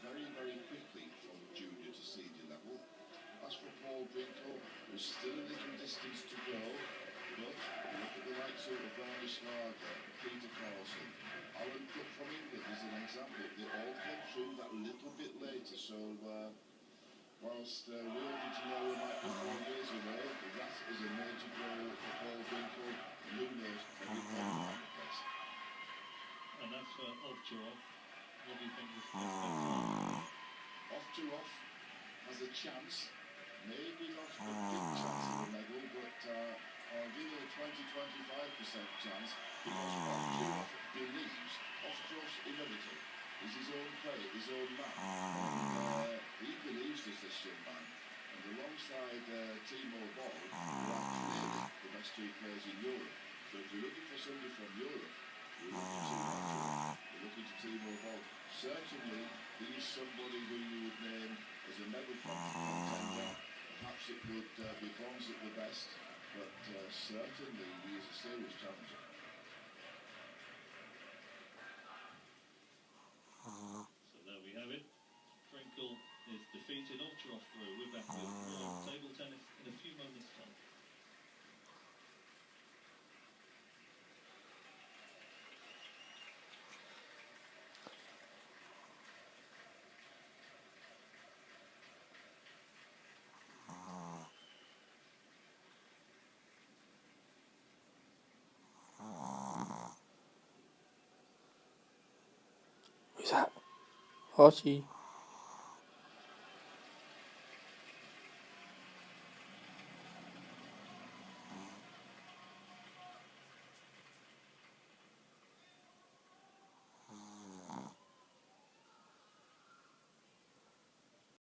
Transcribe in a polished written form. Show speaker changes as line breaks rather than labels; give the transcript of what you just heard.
very, very quickly from junior to senior level. As for Paul Brinkle, there's still a little distance to go, but look at the likes of Barney Schlager, Peter Carlson, Alan Cook from England is an example. They all came through that little bit later, so whilst Rio de Janeiro might be 4 years away, that is a major goal for Paul Brinkle. Who knows, maybe Paul the place.
And that's for Ovtcharov. What do you think this is?
Ovtcharov has a chance, maybe not a big chance in the medal, but I'll give it a 20-25% chance because Ovtcharov believes Ovtcharov's innovative. Is his own player, his own man. And, he believes this young man. And alongside Timo Boll, who are clearly the best two players in Europe. So if you're looking for somebody from Europe, you're looking to Timo Boll. Certainly, he is somebody who you would name as a medal contender. Perhaps it would be bronze at the best, but certainly he is a serious challenger.
So there we have it. Brinkle is defeated. Ovtcharov through. We're back with more table tennis in a few moments' time.
Who's that? Archie.